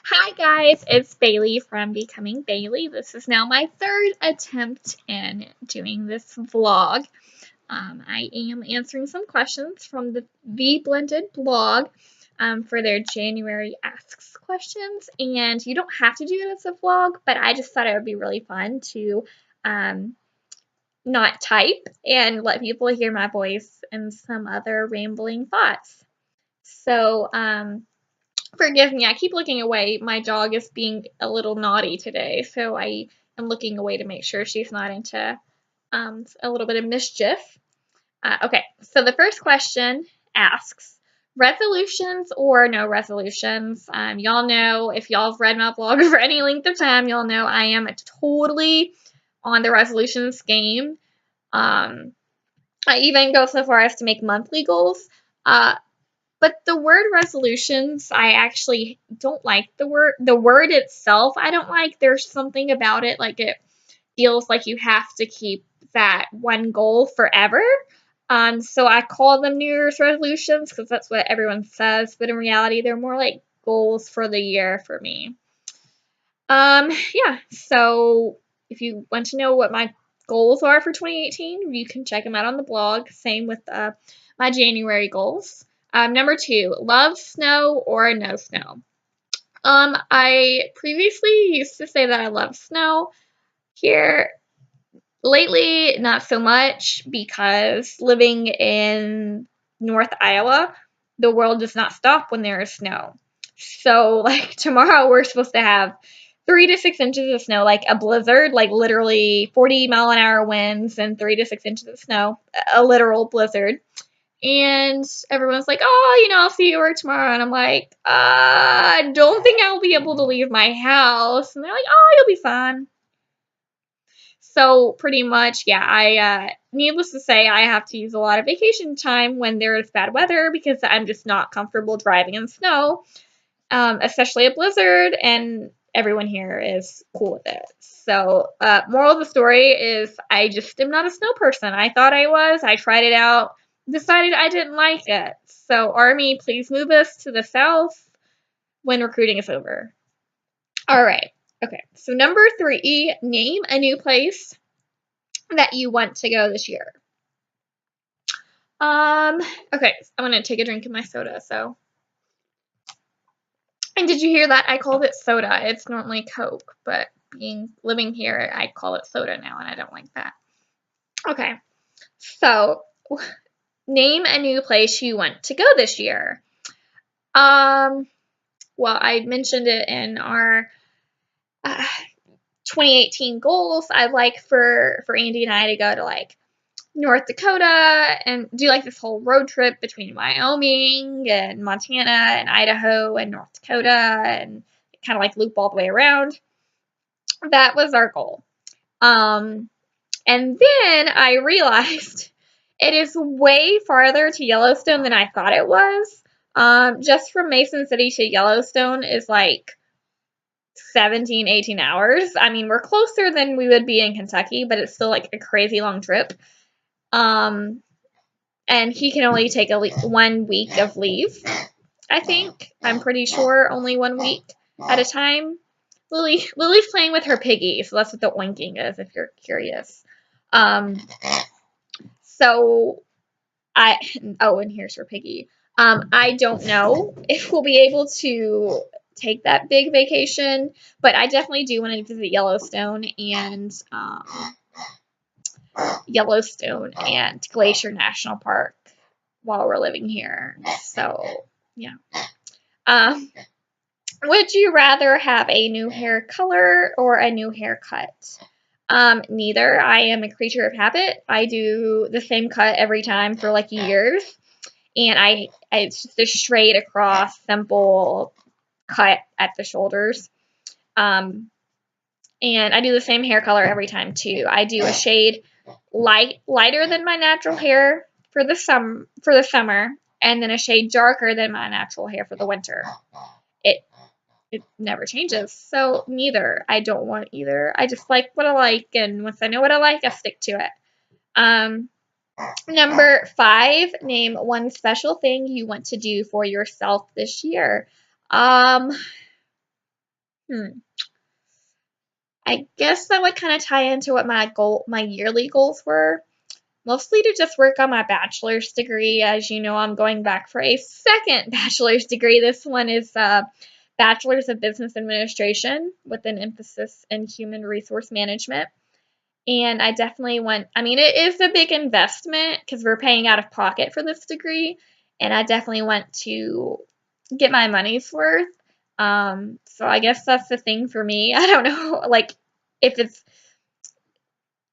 Hi guys, it's Bailey from Becoming Bailey. This is now my third attempt in doing this vlog. I am answering some questions from the Blended blog for their January Asks questions, and you don't have to do it as a vlog, but I just thought it would be really fun to um, not type and let people hear my voice and some other rambling thoughts. So, forgive me, I keep looking away. My dog is being a little naughty today, so I am looking away to make sure she's not into a little bit of mischief. Okay, so the first question asks, resolutions or no resolutions? Y'all know, if y'all have read my blog for any length of time, y'all know I am totally on the resolutions game. I even go so far as to make monthly goals. But the word resolutions, I actually don't like the word. The word itself, I don't like. There's something about it, like it feels like you have to keep that one goal forever. So I call them New Year's resolutions because that's what everyone says. But in reality, they're more like goals for the year for me. Yeah. So if you want to know what my goals are for 2018, you can check them out on the blog. Same with my January goals. Number 2, love snow or no snow. I previously used to say that I love snow. Here, lately, not so much because living in North Iowa, the world does not stop when there is snow. So, like, tomorrow we're supposed to have 3 to 6 inches of snow, like a blizzard, like literally 40-mile-an-hour winds and 3 to 6 inches of snow, a literal blizzard. And everyone's like, oh, I'll see you work tomorrow. And I'm like, I don't think I'll be able to leave my house. And they're like, oh, you'll be fine. So pretty much, yeah, needless to say, I have to use a lot of vacation time when there is bad weather because I'm just not comfortable driving in snow, especially a blizzard, and everyone here is cool with it. So, moral of the story is I just am not a snow person. I thought I was. I tried it out, decided I didn't like it. So, Army, please move us to the south when recruiting is over. All right. Okay. So, number 3, name a new place that you want to go this year. Okay. I'm going to take a drink of my soda. So, and did you hear that? I called it soda. It's normally Coke, but living here, I call it soda now, and I don't like that. Okay. So, name a new place you want to go this year. Well, I mentioned it in our 2018 goals. I'd like for Andy and I to go to like North Dakota and do like this whole road trip between Wyoming and Montana and Idaho and North Dakota and kind of like loop all the way around. That was our goal. And then I realized it is way farther to Yellowstone than I thought it was. Just from Mason City to Yellowstone is like 17, 18 hours. I mean, we're closer than we would be in Kentucky, but it's still like a crazy long trip. And he can only take 1 week of leave, I think. I'm pretty sure only 1 week at a time. Lily's playing with her piggy, so that's what the oinking is, if you're curious. So and here's her piggy. I don't know if we'll be able to take that big vacation, but I definitely do want to visit Yellowstone and Glacier National Park while we're living here. So, yeah. Would you rather have a new hair color or a new haircut? Neither. I am a creature of habit. I do the same cut every time for like years. And it's just a straight across, simple cut at the shoulders. And I do the same hair color every time too. I do a shade lighter than my natural hair for the summer, and then a shade darker than my natural hair for the winter. It never changes. So neither. I don't want either. I just like what I like, and once I know what I like, I stick to it. Number 5, name one special thing you want to do for yourself this year. I guess that would kind of tie into what my yearly goals were. Mostly to just work on my bachelor's degree. As you know, I'm going back for a second bachelor's degree. This one is Bachelor's of Business Administration with an emphasis in human resource management. And I definitely want, I mean, it is a big investment because we're paying out of pocket for this degree. And I definitely want to get my money's worth. So I guess that's the thing for me. I don't know, like, if it's,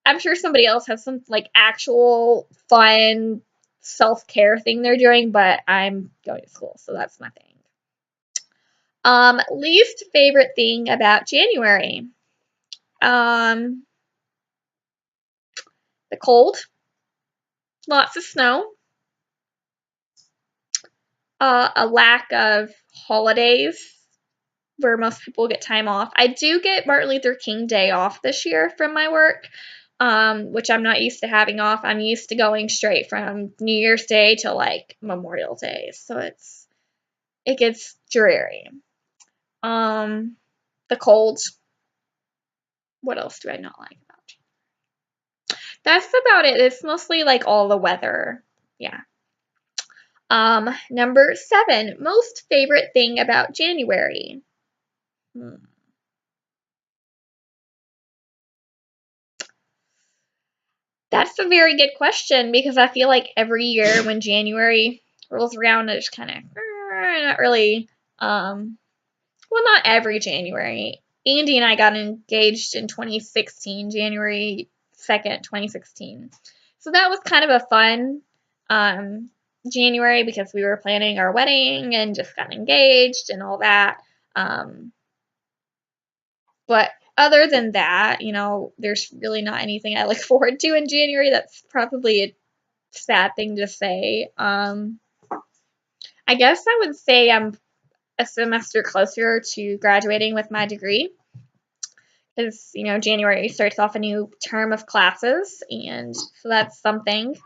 I'm sure somebody else has some, like, actual fun self-care thing they're doing, but I'm going to school, so that's my thing. Least favorite thing about January. Um, the cold, lots of snow, a lack of holidays where most people get time off. I do get Martin Luther King Day off this year from my work, which I'm not used to having off. I'm used to going straight from New Year's Day to like Memorial Day, so it gets dreary. The cold. What else do I not like about it? That's about it. It's mostly like all the weather. Yeah. Number 7, most favorite thing about January. That's a very good question because I feel like every year when January rolls around, I just kind of not really. Well, not every January. Andy and I got engaged in 2016, January 2nd, 2016. So that was kind of a fun January because we were planning our wedding and just got engaged and all that. But other than that, there's really not anything I look forward to in January. That's probably a sad thing to say. I guess I would say I'm a semester closer to graduating with my degree because, January starts off a new term of classes, and so that's something.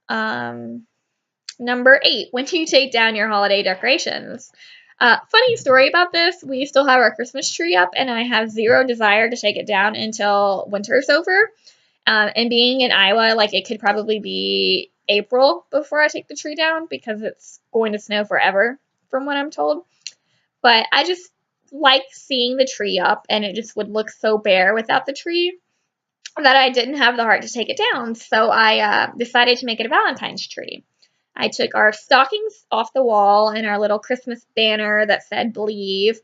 Number 8, when do you take down your holiday decorations? Funny story about this, we still have our Christmas tree up, and I have zero desire to take it down until winter's over. And being in Iowa, like, it could probably be April before I take the tree down because it's going to snow forever, from what I'm told. But I just like seeing the tree up, and it just would look so bare without the tree that I didn't have the heart to take it down. So I decided to make it a Valentine's tree. I took our stockings off the wall and our little Christmas banner that said Believe.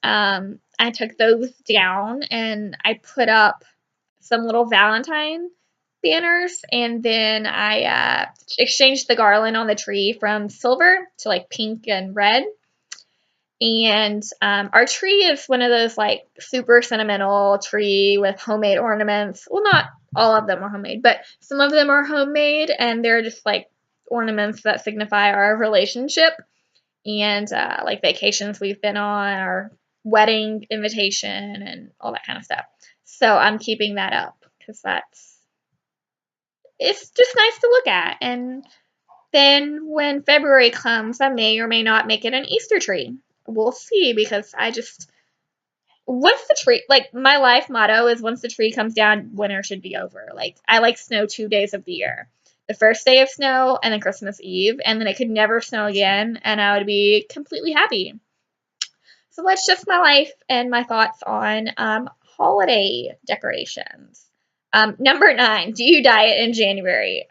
I took those down and I put up some little Valentine banners, and then I exchanged the garland on the tree from silver to like pink and red. And our tree is one of those like super sentimental tree with homemade ornaments. Well, not all of them are homemade, but some of them are homemade, and they're just like ornaments that signify our relationship and like vacations we've been on, our wedding invitation, and all that kind of stuff. So I'm keeping that up because it's just nice to look at. And then when February comes, I may or may not make it an Easter tree. We'll see because once the tree, like, my life motto is once the tree comes down, winter should be over. Like, I like snow 2 days of the year. The first day of snow and then Christmas Eve, and then it could never snow again, and I would be completely happy. So that's just my life and my thoughts on holiday decorations. Number 9, do you diet in January?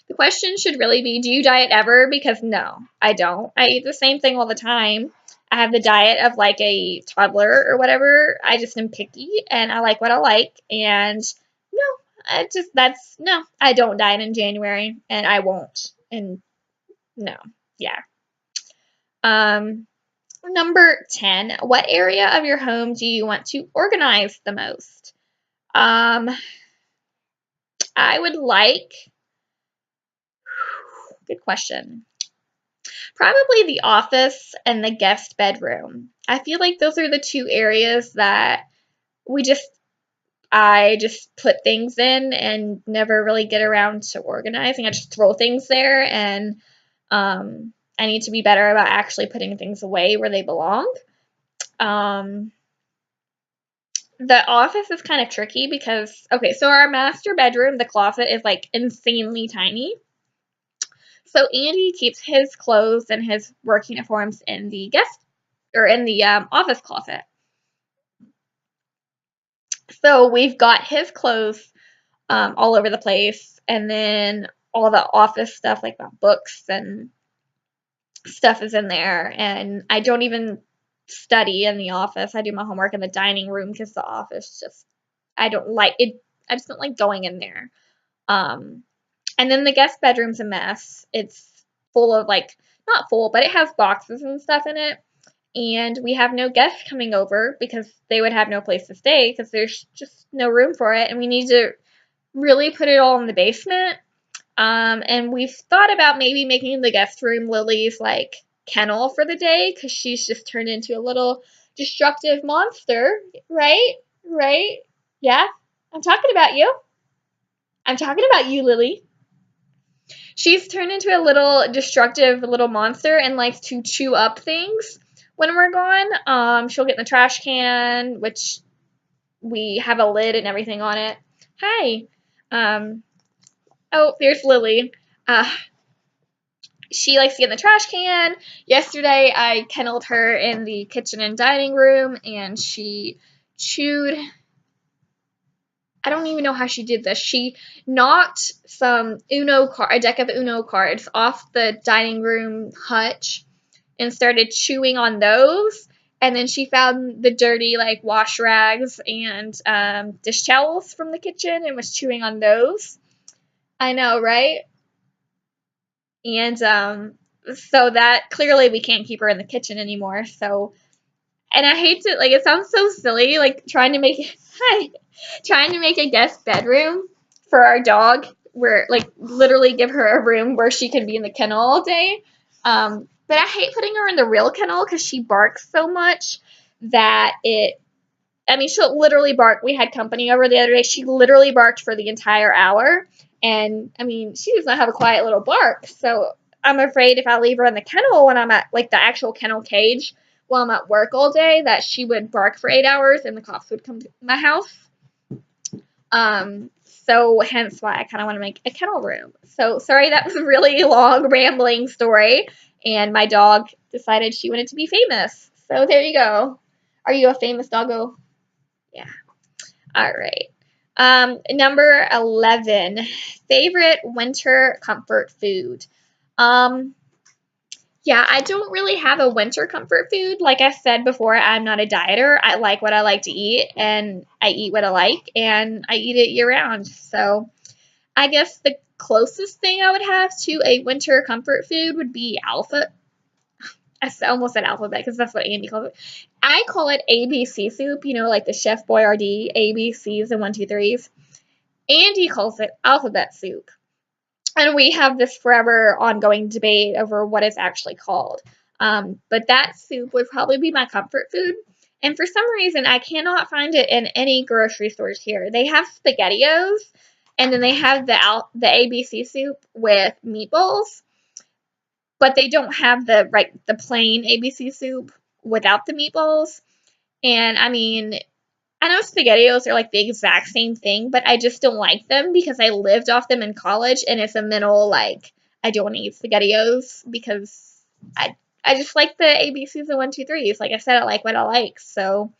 The question should really be, do you diet ever? Because no, I don't. I eat the same thing all the time. I have the diet of like a toddler or whatever. I just am picky and I like what I like. And no, no, I don't diet in January and I won't. And no, yeah. Number 10, what area of your home do you want to organize the most? I would like, good question. Probably the office and the guest bedroom. I feel like those are the 2 areas that I just put things in and never really get around to organizing. I just throw things there, and I need to be better about actually putting things away where they belong. The office is kind of tricky because, okay, so our master bedroom, the closet is like insanely tiny. So Andy keeps his clothes and his work uniforms in the guest or in the office closet. So we've got his clothes all over the place, and then all the office stuff like my books and stuff is in there. And I don't even study in the office. I do my homework in the dining room because the office just I don't like it. I just don't like going in there. Um, and then the guest bedroom's a mess. It's full of like not full, but it has boxes and stuff in it. And we have no guests coming over because they would have no place to stay because there's just no room for it. And we need to really put it all in the basement. And we've thought about maybe making the guest room Lily's like kennel for the day because she's just turned into a little destructive monster, right? Right? Yeah, I'm talking about you. I'm talking about you, Lily. She's turned into a little destructive little monster and likes to chew up things when we're gone. She'll get in the trash can, which we have a lid and everything on it. Hi. Um, oh, there's Lily. Uh, she likes to get in the trash can. Yesterday, I kenneled her in the kitchen and dining room, and she chewed. I don't even know how she did this. She knocked a deck of Uno cards off the dining room hutch and started chewing on those. And then she found the dirty like wash rags and dish towels from the kitchen and was chewing on those. I know, right? And so that clearly we can't keep her in the kitchen anymore. So, and I hate to like it sounds so silly, like trying to make a guest bedroom for our dog, where like literally give her a room where she can be in the kennel all day. But I hate putting her in the real kennel because she barks so much that it. I mean, she'll literally bark. We had company over the other day. She literally barked for the entire hour. And I mean, she does not have a quiet little bark. So I'm afraid if I leave her in the kennel when I'm at like the actual kennel cage while I'm at work all day, that she would bark for 8 hours and the cops would come to my house. So hence why I kind of want to make a kennel room. So sorry, that was a really long, rambling story. And my dog decided she wanted to be famous. So there you go. Are you a famous doggo? Yeah. All right. Number 11, favorite winter comfort food. Um, yeah, I don't really have a winter comfort food. Like I said before, I'm not a dieter. I like what I like to eat, and I eat what I like, and I eat it year round. So I guess the closest thing I would have to a winter comfort food would be I almost said alphabet because that's what Andy calls it. I call it ABC soup, like the Chef Boyardee ABCs and 1, 2, 3s. Andy calls it alphabet soup. And we have this forever ongoing debate over what it's actually called. But that soup would probably be my comfort food. And for some reason, I cannot find it in any grocery stores here. They have SpaghettiOs, and then they have the ABC soup with meatballs, but they don't have the plain ABC soup without the meatballs. And I mean, I know SpaghettiOs are like the exact same thing, but I just don't like them because I lived off them in college, and it's a mental like I don't want to eat SpaghettiOs because I just like the ABCs and 1, 2, 3s. Like I said, I like what I like. So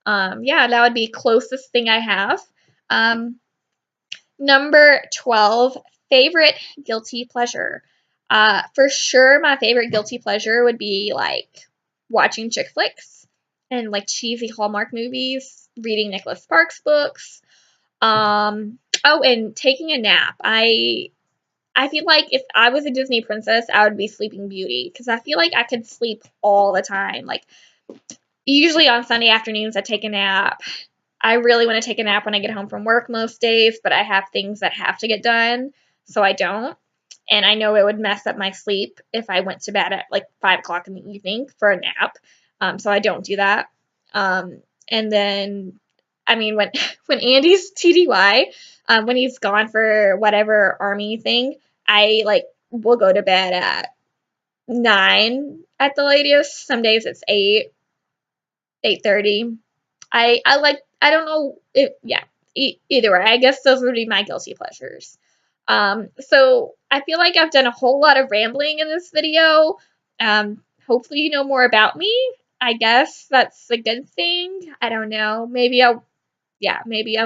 yeah, that would be closest thing I have. Um, Number 12, favorite guilty pleasure. For sure, my favorite guilty pleasure would be like watching chick flicks and like cheesy Hallmark movies, reading Nicholas Sparks books. Oh, and taking a nap. I feel like if I was a Disney princess, I would be Sleeping Beauty because I feel like I could sleep all the time. Like usually on Sunday afternoons, I take a nap. I really want to take a nap when I get home from work most days, but I have things that have to get done, so I don't. And I know it would mess up my sleep if I went to bed at like 5 o'clock in the evening for a nap. So I don't do that. And then, I mean, when when Andy's TDY, when he's gone for whatever army thing, I like will go to bed at 9 at the latest. Some days it's 8, 8:30. I don't know if, yeah, either way, I guess those would be my guilty pleasures. So I feel like I've done a whole lot of rambling in this video. Hopefully you know more about me. I guess that's a good thing. I don't know. Maybe I've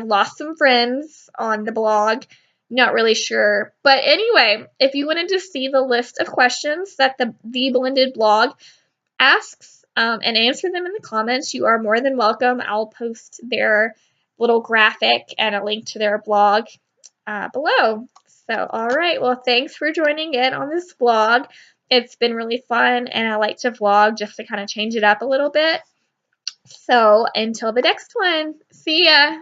lost some friends on the blog. Not really sure. But anyway, if you wanted to see the list of questions that the Blended blog asks and answer them in the comments, you are more than welcome. I'll post their little graphic and a link to their blog below. So, all right. Well, thanks for joining in on this vlog. It's been really fun, and I like to vlog just to kind of change it up a little bit. So, until the next one, see ya.